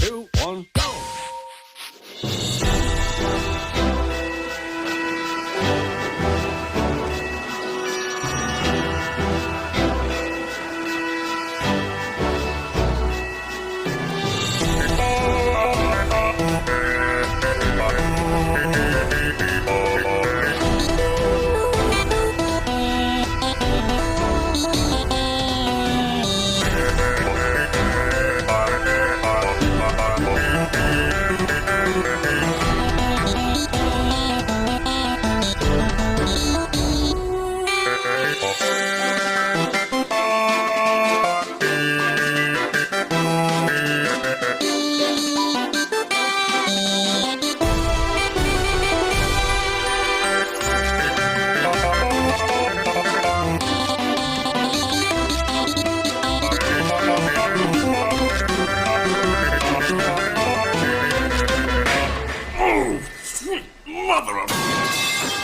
2, 1, go!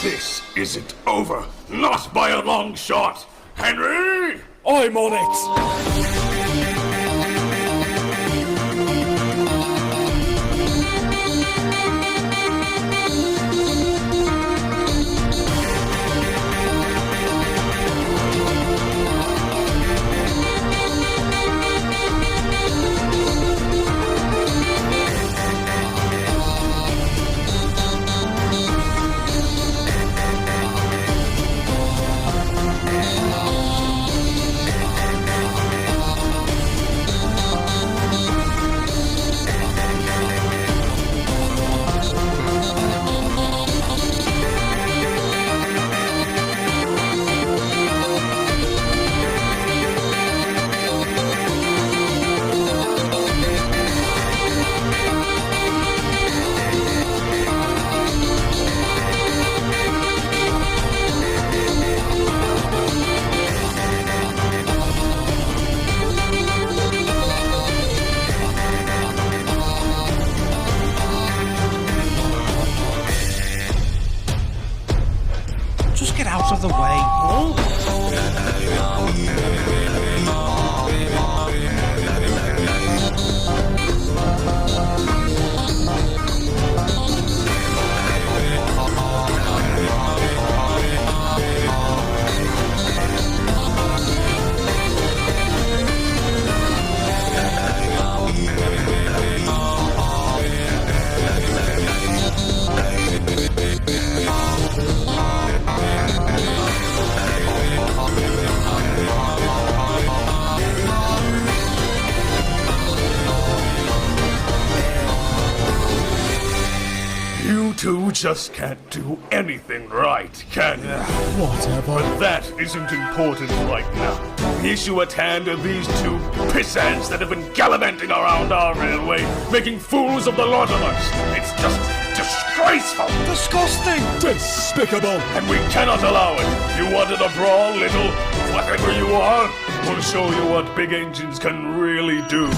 This isn't over. Not by a long shot. Henry! I'm on it! Just get out of the way. You two just can't do anything right, can you? Whatever. But that isn't important right now. The issue at hand are these two pissants that have been gallivanting around our railway, making fools of the lot of us. It's just disgraceful. Disgusting. Despicable. And we cannot allow it. You wanted a brawl, little whatever you are? We'll show you what big engines can really do.